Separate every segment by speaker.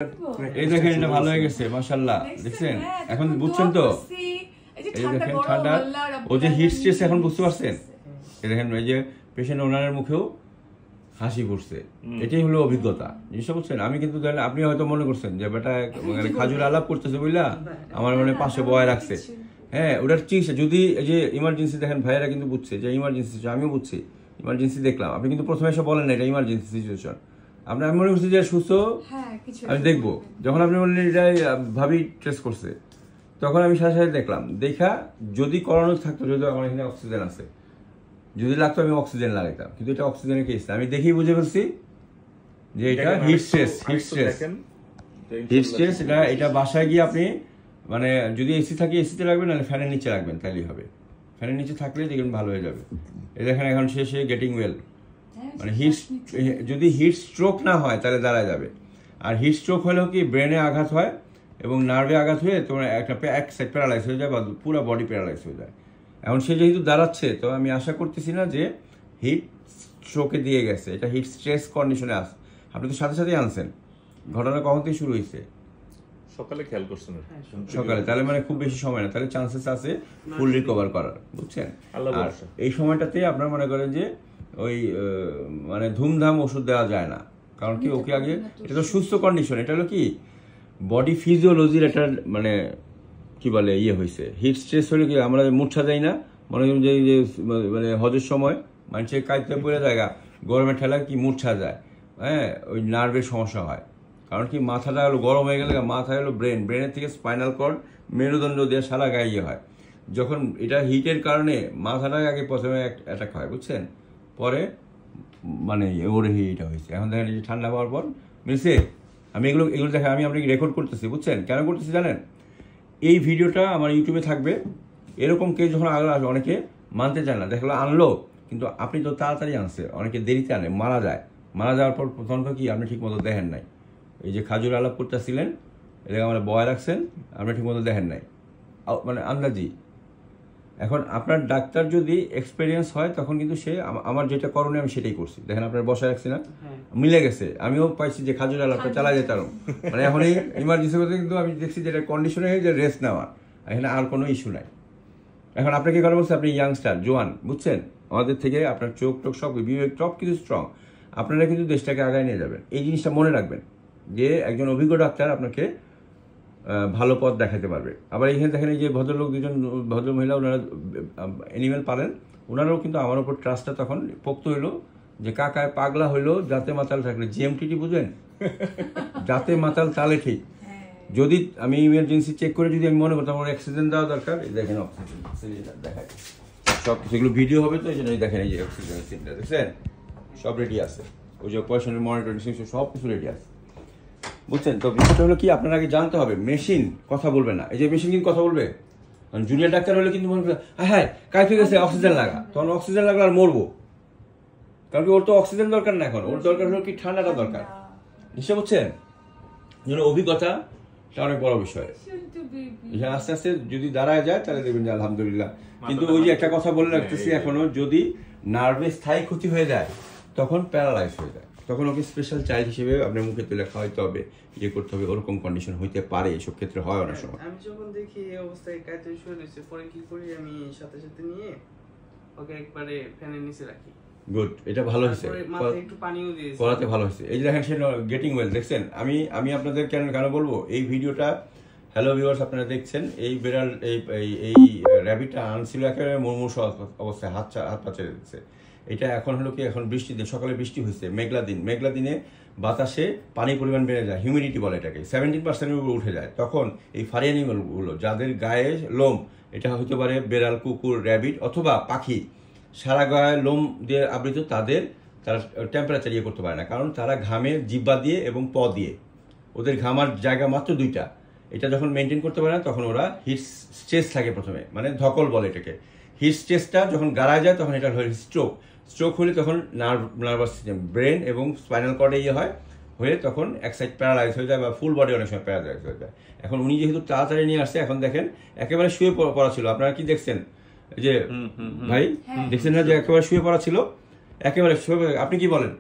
Speaker 1: এই দেখেন এটা ভালো হয়ে গেছে মাশাআল্লাহ দেখছেন এখন বুঝছেন তো এই যে দেখেন ঠান্ডা ও যে হিট স্ট্রেস এখন বুঝতে পারছেন এই দেখেন এই যে পেশেন্ট ওনারের মুখেও হাসি ফুটছে এটাই হলো অভিজ্ঞতা জিনিসটা বুঝছেন আমি কিন্তু আপনি হয়তো মনে করছেন যে বেটা মানে খাজুর আলাপ করতেছে বুঝলা আমার মানে পাশে বয় রাখছে হ্যাঁ ওটার চিকিৎসা যদি এই যে ইমার্জেন্সি দেখেন ভাইয়েরা কিন্তু বুঝছে যে ইমার্জেন্সি আমিও বুঝছি ইমার্জেন্সি দেখলাম আপনি কিন্তু প্রথমে এসে বলেন না এটা ইমার্জেন্সি সিচুয়েশন আমি মনে করছি যে সুস্থ আমি দেখবো যখন আপনি বললেন এটা ভাবি ট্রেস করছে তখন আমি সাথে সাথে দেখলাম দেখা যদি করানো থাকতো যদি আমার এখানে অক্সিজেন আছে যদি লাগতো আমি অক্সিজেন লাগাইতাম কিন্তু এটা অক্সিজেনের কেস আমি দেখেই বুঝে ফেলছি যে এটা হিট স্ট্রেস এটা বাসায় গিয়ে আপনি মানে যদি এসি থাকে এসিতে রাখবেন নাহলে ফ্যানের নিচে রাখবেন তাহলেই হবে ফ্যানের নিচে থাকলে দেখবেন ভালো হয়ে যাবে এই দেখেন এখন শেষে গেটিং ওয়েল মানে যদি হিট স্ট্রোক না হয় তাহলে দাঁড়ায় যাবে আর হিট স্ট্রোক হলেও কি ব্রেনে আঘাত হয় এবং নার্ভে আঘাত হয়ে তোমার এক সাইড প্যারালাইজ হয়ে যায় বা পুরো বডি প্যারালাইজ হয়ে যায় এখন সে যেহেতু দাঁড়াচ্ছে তো আমি আশা করতেছি না যে হিট স্ট্রোকে দিয়ে গেছে এটা হিট স্ট্রেস কন্ডিশনে আছে আপনি তো সাথে সাথেই আনছেন ঘটনা কখন থেকে শুরু হয়েছে
Speaker 2: সকালে খেয়াল করছেন
Speaker 1: সকালে তাহলে মানে খুব বেশি সময় না তাহলে চান্সেস আছে ফুল রিকভার করার বুঝছেন আর এই সময়টাতে আপনার মনে করেন যে ওই মানে ধুমধাম ওষুধ দেওয়া যায় না কারণ কি ওকে আগে এটা তো সুস্থ কন্ডিশন এটা হলো কি বডি ফিজিওলজির একটা মানে কি বলে ইয়ে হয়েছে হিট স্ট্রেস হলে কি আমরা মূর্ছা যাই না মনে করেন যে মানে হজের সময় মানুষের কাইতে পড়ে জায়গা গরমের ঠেলায় কি মূর্ছা যায় হ্যাঁ ওই নার্ভের সমস্যা হয় কারণ কি মাথাটা হলো গরম হয়ে গেলে মাথায় হলো ব্রেনের থেকে স্পাইনাল কর্ড মেরুদণ্ড দিয়ে সারা গায়ে ইয়ে হয় যখন এটা হিটের কারণে মাথাটা আগে প্রথমে অ্যাটাক হয় বুঝছেন পরে মানে ওরে হিট হয়েছে এখন দেখেন এই ঠান্ডা হওয়ার পর মিলছে আমি এগুলো দেখা আমি আপনাকে রেকর্ড করতেছি বুঝছেন কেন করতেছি জানেন এই ভিডিওটা আমার ইউটিউবে থাকবে এরকম কেউ যখন আগে আসবে অনেকে মানতে চায় না দেখলো আনলো কিন্তু আপনি তো তাড়াতাড়ি আনছে অনেকে দেরিতে আনে মারা যাওয়ার পর প্রথমত কি আপনি ঠিক মতো দেখেন নাই এই যে খাজুর আলাপ করতেছিলেন এটাকে আমরা বয় রাখছেন আপনি ঠিক মতো দেখেন নাই মানে আন্দাজি এখন আপনার ডাক্তার যদি এক্সপেরিয়েন্স হয় তখন কিন্তু সে আমার যেটা করণীয় আমি সেটাই করছি দেখেন আপনার বসায় রাখছি না মিলে গেছে আমিও পাইছি যে খাজুর আলাপটা চালা যেতাম মানে এখন এই ইমার্জেন্সি করতে কিন্তু আমি দেখছি যে এটা কন্ডিশনে যে রেস্ট নেওয়া এখানে আর কোনো ইস্যু নাই এখন আপনাকে কথা বলছে আপনি ইয়াংস্টার জোয়ান বুঝছেন আমাদের থেকে আপনার চোখ টোক সব বিবেক সব কিছু স্ট্রং আপনারা কিন্তু দেশটাকে আগায় নিয়ে যাবেন এই জিনিসটা মনে রাখবেন যে একজন অভিজ্ঞ ডাক্তার আপনাকে ভালো পথ দেখাতে পারবে আবার এখানে দেখেন এই যে ভদ্রলোক দুজন ভদ্রমহিলা ওনারা অ্যানিমেল পালেন ওনারাও কিন্তু আমার উপর ট্রাস্টটা তখন পোক্ত হইলো যে কাকায় পাগলা হইলো যাতে মাতাল থাকলে জিএমটিটি বুঝেন যাতে মাতাল তালে ঠিক যদি আমি ইমার্জেন্সি চেক করে যদি আমি মনে করতাম আমার অক্সিজেন দেওয়া দরকার এই দেখেন অক্সিজেন দেখায় সব কিছু এগুলো ভিডিও হবে তো এই জন্য দেখেন এই যে অক্সিজেন সিলিন্ডার দেখছেন সব রেডি আছে ওই যে পয়সনের মনিটরিং সব কিছু রেডি আছে বুঝছেন তো বিষয়টা হলো কি আপনার আগে জানতে হবে মেশিন কথা বলবে না এই যে মেশিন কিন্তু কথা বলবে জুনিয়র ডাক্তার হলে কিন্তু মনে করে হ্যাঁ কাজ হয়ে গেছে অক্সিজেন লাগা তখন অক্সিজেন লাগলে আর মরবো কারণ কি ওর তো অক্সিজেন দরকার না এখন ওর দরকার হলো কি ঠান্ডাটা দরকার নিশ্চয় বুঝছেন অভিজ্ঞতা এটা অনেক বড় বিষয় আস্তে আস্তে যদি দাঁড়ায় যায় তাহলে দেখবেন যে আলহামদুলিল্লাহ কিন্তু ওই যে একটা কথা বলে রাখতেছি এখনো যদি নার্ভে স্থায়ী ক্ষতি হয়ে যায় তখন প্যারালাইজ হয়ে যায় তখন ওকে স্পেশাল চাইল্ড হিসেবে আপনার মুখে তুলে খাওয়াইতে হবে ইয়ে করতে হবে ওরকম কন্ডিশন হইতে পারে এসব ক্ষেত্রে হয় অনেক সময়
Speaker 3: আমি যখন দেখি এই অবস্থায় কাইতে শুয়ে রয়েছে পরে কি করি আমি সাথে সাথে নিয়ে ওকে একবারে ফ্যানের নিচে রাখি
Speaker 1: গুড এটা ভালো হয়েছে
Speaker 3: মাথায় একটু পানিও দিয়েছি
Speaker 1: করাতে ভালো হয়েছে এই যে দেখেন সে গেটিং ওয়েল দেখছেন আমি আপনাদের কেন বলবো এই ভিডিওটা হ্যালো ভিউয়ার্স আপনারা দেখছেন এই বেড়াল এই র্যাবিটটা আনছিল একেবারে মুমূর্ষ অবস্থায় হাত পা ছেড়ে দিচ্ছে এটা এখন হলো কি এখন বৃষ্টি দিন সকালে বৃষ্টি হয়েছে মেঘলা দিনে বাতাসে পানির পরিমাণ বেড়ে যায় হিউমিডিটি বলে এটাকে 17% উপরে উঠে যায় তখন এই ফারি অ্যানিমালগুলো যাদের গায়ে লোম এটা হতে পারে বেড়াল কুকুর র্যাবিট অথবা পাখি সারা গায়ে লোম দিয়ে আবৃত তারা টেম্পারেচার ইয়ে করতে পারে না কারণ তারা ঘামে জিব্বা দিয়ে এবং প দিয়ে ওদের ঘামার জায়গা মাত্র দুইটা এটা যখন মেনটেন করতে পারে না তখন ওরা হিট স্ট্রেস থাকে প্রথমে মানে ধকল বলে এটাকে হিট স্ট্রেসটা যখন গাড়ায় যায় তখন এটা হয় স্ট্রোক হলে তখন নার্ভাস সিস্টেম ব্রেন এবং স্পাইনাল কর্ডে ইয়ে হয় হয়ে তখন এক সাইড প্যারালাইজ হয়ে যায় বা ফুল বডি অনেক সময় প্যারালাইজ হয়ে যায় এখন উনি যেহেতু তাড়াতাড়ি নিয়ে আসছে এখন দেখেন একেবারে শুয়ে পড়া ছিল আপনারা কি দেখছেন যে ভাই দেখছেন না যে একেবারে শুয়ে পড়া ছিল একেবারে শুয়ে আপনি কি বলেন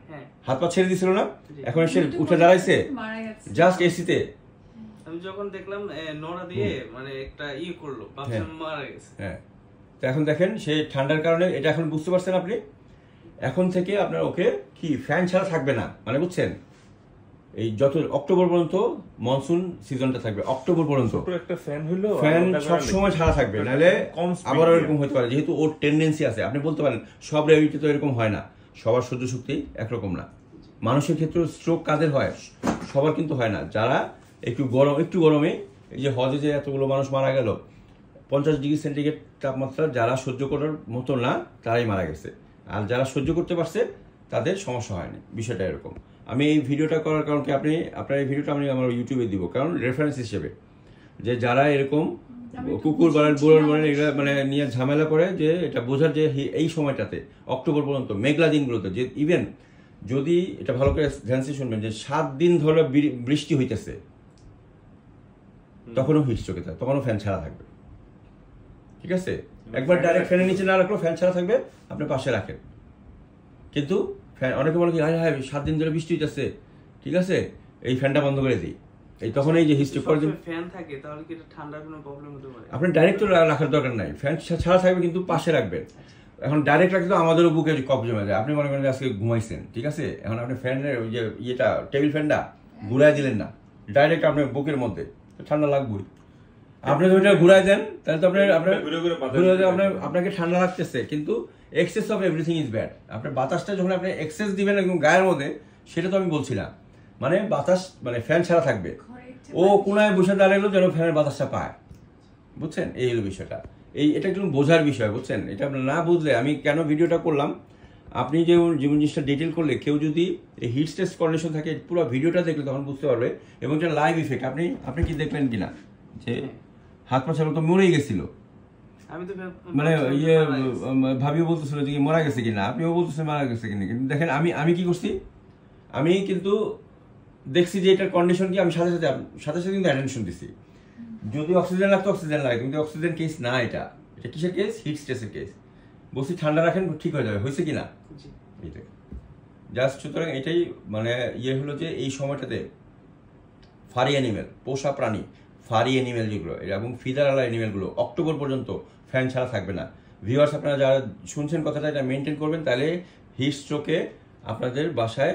Speaker 1: হাত পা ছেড়ে দিছিল না, এখন এসে উঠে দাঁড়াইছে জাস্ট এসিতে।
Speaker 3: আমি যখন দেখলাম নোড়া দিয়ে মানে একটা করলো, ভাবছিলাম মারা গেছে।
Speaker 1: হ্যাঁ, তো এখন দেখেন সেই ঠান্ডার কারণে এটা এখন বুঝতে পারছেন আপনি। এখন থেকে আপনার ওকে কি ফ্যান ছাড়া থাকবে না, মানে বুঝছেন, এই যত অক্টোবর পর্যন্ত মনসুন সিজনটা থাকবে, অক্টোবর পর্যন্ত
Speaker 2: একটা ফ্যান হলো,
Speaker 1: ফ্যান সবসময় ছাড়া থাকবে, নাহলে আবার এরকম হতে পারে, যেহেতু ওর টেন্ডেন্সি আছে। আপনি বলতে পারেন সব রেভিটি তো এরকম হয় না, সবার সহ্য শক্তি একরকম না। মানুষের ক্ষেত্রে স্ট্রোক কাদের হয়, সবার কিন্তু হয় না। যারা একটু গরমে, এই যে হজে যে এতগুলো মানুষ মারা গেল 50 ডিগ্রি সেন্টিগ্রেড তাপমাত্রা, যারা সহ্য করার মতো না তারাই মারা গেছে, আর যারা সহ্য করতে পারছে তাদের সমস্যা হয়নি। বিষয়টা এরকম। আমি এই ভিডিওটা করার কারণ কি, আপনার এই ভিডিওটা আমি আমার ইউটিউবে দিব, কারণ রেফারেন্স হিসেবে, যে যারা এরকম কুকুর বলেন, বুড়ন বলেন, এগুলো মানে নিয়ে ঝামেলা করে, যে এটা বোঝার যে এই সময়টাতে অক্টোবর পর্যন্ত মেঘলা দিনগুলোতে, যে ইভেন যদি এটা ভালো করে ধ্যানসে শুনবেন, যে 7 দিন ধরে বৃষ্টি হইতেছে, তখনও হিট স্ট্রোকে থাকে, তখনও ফ্যান ছাড়া থাকবে। ঠিক আছে, একবার ডাইরেক্ট ফ্যানের নিচে না রাখলেও ফ্যান ছাড়া থাকবে, আপনি পাশে রাখেন। কিন্তু ফ্যান অনেকে বলে কি, হ্যাঁ 7 দিন ধরে বৃষ্টি হইতেছে, ঠিক আছে এই ফ্যানটা বন্ধ করে দিই, এই তখন এই যে হিস্ট্রি করে
Speaker 3: ফ্যান থাকে, তাহলে কি ঠান্ডার কোনো প্রবলেম হতে পারে?
Speaker 1: আপনি ডাইরেক্ট তো রাখার দরকার নাই, ফ্যান ছাড়া থাকবে কিন্তু পাশে রাখবেন। এখন ডাইরেক্ট রাখলে তো আমাদেরও বুকে কফ জমে যায়। আপনি মনে করেন আজকে ঘুমাইছেন, ঠিক আছে, এখন আপনি ফ্যানের ওই যে ইয়েটা টেবিল ফ্যানটা ঘুরাই দিলেন না, ডাইরেক্ট আপনার বুকের মধ্যে, ঠান্ডা লাগবেই। আপনি যদি ওইটা ঘুরাই দেন তাহলে তো আপনাকে ঠান্ডা লাগতেছে, কিন্তু access of everything is bad. আপনার বাতাসটা যখন আপনি এক্সেস দিবেন একদম গায়ের মধ্যে, সেটা তো আমি বলছি না, মানে বাতাস মানে ফ্যান ছাড়া থাকবে, ও কোনায় বসে দাঁড়ালো যেন ফ্যানের বাতাসটা পায়, বুঝছেন, এই হলো বিষয়টা। এটা একটু বোঝার বিষয়, বুঝছেন। এটা আপনার না বুঝলে, আমি কেন ভিডিওটা করলাম, আপনি যে জিনিসটা ডিটেল করলে, কেউ যদি এই হিট স্ট্রেস কন্ডিশন থাকে, পুরো ভিডিওটা দেখলে তখন বুঝতে পারবে। এবং এটা লাইভ ইফেক্ট, আপনি কি দেখলেন কিনা, যে হাত পা ছাড়া তো মরেই গেছিল,
Speaker 3: আমি তো
Speaker 1: মানে ভাবিও বলতেছিল যে মারা গেছে কিনা, আপনিও বলতেছেন মারা গেছে কিনা। কিন্তু দেখেন আমি কি করছি, আমি কিন্তু দেখছি যে এটার কন্ডিশন কি, আমি সাথে সাথে কিন্তু অ্যাটেনশন দিছি। যদি অক্সিজেন লাগতো অক্সিজেন লাগে, কিন্তু অক্সিজেন কেস না, এটা কিসের কেস, হিট স্ট্রেসের কেস। বলছি ঠান্ডা রাখেন, ঠিক হয়ে যাবে। হয়েছে কিনা এইটাই জাস্ট। সুতরাং এটাই মানে হলো যে এই সময়টাতে ফারি অ্যানিমেল, পোষা প্রাণী, ফারি অ্যানিমেল যেগুলো এবং ফিদারওয়ালা অ্যানিমেলগুলো অক্টোবর পর্যন্ত ফ্যান ছাড়া থাকবে না। ভিউয়ার্স, আপনারা যারা শুনছেন কথাটা, এটা মেনটেন করবেন, তাহলে হিট স্ট্রোকে আপনাদের বাসায়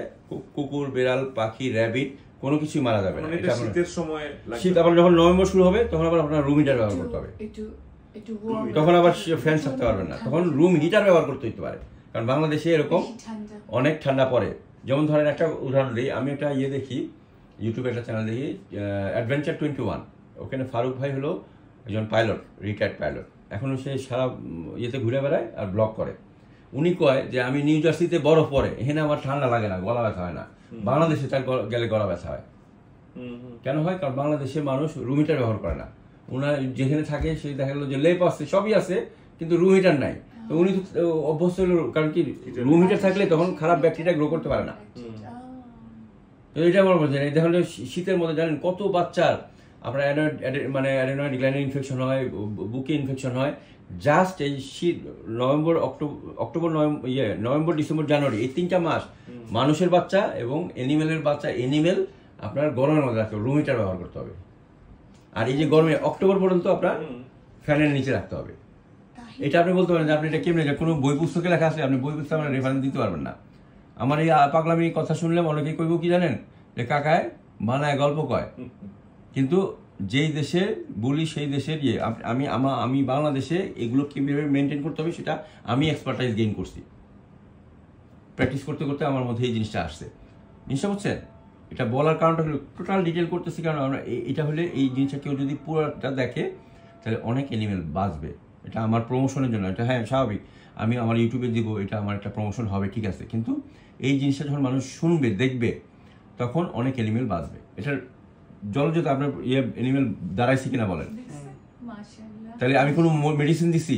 Speaker 1: কুকুর, বেড়াল, পাখি, র্যাবিট কোনো কিছুই মারা যাবে না।
Speaker 2: শীতের সময়,
Speaker 1: শীত আবার যখন নভেম্বর শুরু হবে, তখন আবার আপনার রুম হিটার ব্যবহার করতে হবে, তখন আবার ফ্যান থাকতে পারবেন না, তখন রুম হিটার ব্যবহার করতে হতে পারে। কারণ বাংলাদেশে এরকম অনেক ঠান্ডা পড়ে। যেমন ধরেন একটা উদাহরণ দিই, আমি একটা দেখি, ইউটিউবে একটা চ্যানেল দেখি, অ্যাডভেঞ্চার 21। ওখানে ফারুক ভাই হলো একজন পাইলট, রিটায়ার্ড পাইলট, এখনো সে সারা ঘুরে বেড়ায় আর ব্লগ করে। উনি কয় যে আমি নিউ জার্সিতে বরফ পড়ে, এখানে আমার ঠান্ডা লাগে না, গলা ব্যথা হয় না, বাংলাদেশে তার গেলে গলা ব্যথা হয়। কেন হয়? কারণ বাংলাদেশে মানুষ রুম হিটার ব্যবহার করে না। ওনার যেখানে থাকে সে দেখা গেলো যে লেপ আছে, সবই আছে, কিন্তু রুম হিটার নাই। তো উনি তো অভ্যস্ত হলো, কারণ কি রুম হিটার থাকলে তখন খারাপ ব্যাকটেরিয়া গ্রো করতে পারে না। তো এটা আমার বলছেন, এই দেখা শীতের মধ্যে জানেন কত বাচ্চার আপনার মানে অ্যাডেনয়েড গ্ল্যান্ডে ইনফেকশন হয়, বুকে ইনফেকশন হয়, জাস্ট এই শীত নভেম্বর, ডিসেম্বর, জানুয়ারি, এই 3টা মাস মানুষের বাচ্চা এবং অ্যানিমেলের বাচ্চা, অ্যানিমেল আপনার গরমের মধ্যে রাখতে হবে, রুম হিটার ব্যবহার করতে হবে। আর এই যে গরমে অক্টোবর পর্যন্ত আপনার ফ্যানের নিচে রাখতে হবে। এটা আপনি বলতে পারেন যে আপনি এটা কেমনে, কোনো বই পুস্তকে লেখা আছে, আপনি বই পুস্তকে আপনার রেফারেন্স দিতে পারবেন না। আমার এই পাগলামি কথা শুনলে অনেকেই কইব কি জানেন, যে কাকায় বানায় গল্প কয়। কিন্তু যেই দেশের বলি সেই দেশের আমি বাংলাদেশে এগুলো কিভাবে মেনটেন করতে হবে সেটা আমি এক্সপার্টাইজ গেইন করছি, প্র্যাকটিস করতে করতে আমার মধ্যে এই জিনিসটা আসছে। জিনিসটা বুঝছেন? এটা বলার কারণটা হলো টোটাল ডিটেল করতেছি, কারণ আমরা এটা হলে এই জিনিসটা কেউ যদি পুরোটা দেখে তাহলে অনেক অ্যানিমেল বাঁচবে। এটা আমার প্রমোশনের জন্য, এটা হ্যাঁ স্বাভাবিক, আমি আমার ইউটিউবে দিব, এটা আমার একটা প্রমোশন হবে, ঠিক আছে, কিন্তু এই জিনিসটা যখন মানুষ শুনবে, দেখবে, তখন অনেক অ্যানিমেল বাঁচবে। এটার জলজতে আপনার অ্যানিমেল দাঁড়াইছি কিনা বলেন? তাহলে আমি কোনো মেডিসিন দিছি,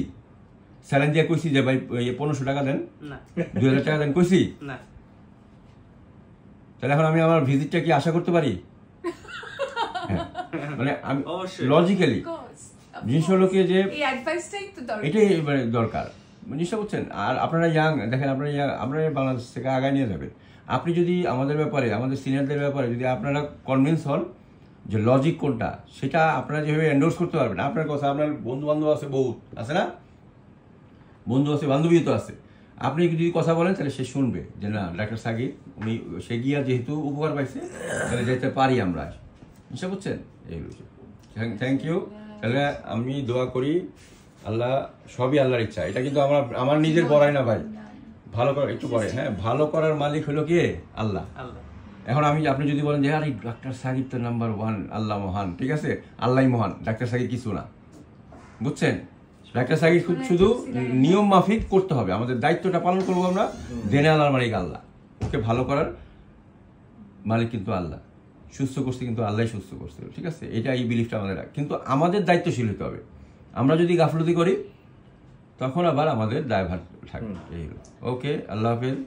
Speaker 1: স্যালাইন দিয়ে কইছি যে ভাই 1500 টাকা দেন, 2000 টাকা দেন, কইছি না? তাহলে এখন আমি আমার ভিজিটটা কি আশা করতে পারি? মানে আমি লজিক্যালি জিনিস হলো কি যে এটাই দরকার, জিনিসটা বুঝছেন। আর আপনারা ইয়াং, দেখেন আপনারা বাংলাদেশ থেকে আগায় নিয়ে যাবেন। আপনি যদি আমাদের ব্যাপারে, আমাদের সিনিয়রদের ব্যাপারে যদি আপনারা কনভিন্স হন যে লজিক কোনটা, সেটা আপনারা যেভাবে এন্ডোর্স করতে পারবেন, আপনার কথা, আপনার বন্ধু বান্ধব আছে, বহুত আছে না, বন্ধু আছে, বান্ধবী তো আছে, আপনি যদি কথা বলেন তাহলে সে শুনবে যে না ডাক্তার সাকিব উনি, সে গিয়া যেহেতু উপকার পাইছে তাহলে যেতে পারি আমরা, বুঝতে বুঝছেন? এইগুলো থ্যাংক ইউ। তাহলে আমি দোয়া করি, আল্লাহ, সবই আল্লাহর ইচ্ছা, এটা কিন্তু আমার নিজের বড়াই না ভাই, ভালো করার একটু পরে, হ্যাঁ, ভালো করার মালিক হলো কে? আল্লাহ। এখন আপনি যদি বলেন যে আরে ডাক্তার সাকিব তো নাম্বার 1, আল্লাহ মহান, ঠিক আছে, আল্লাহই মহান, ডাক্তার সাকিব কিছু না, বুঝছেন? ডাক্তার সাকিব শুধু নিয়ম মাফিক করতে হবে, আমাদের দায়িত্বটা পালন করবো আমরা, দেনে আল্লাহর মালিক আল্লাহ, ওকে ভালো করার মালিক কিন্তু আল্লাহ, সুস্থ করছে কিন্তু আল্লাহ সুস্থ করছে, ঠিক আছে, এটা এই বিলিফটা আমাদের, কিন্তু আমাদের দায়িত্বশীল হতে হবে। আমরা যদি গাফলতি করি তখন আবার আমাদের দায়ভার থাকবে। এই হলো। ওকে, আল্লাহ হাফেজ।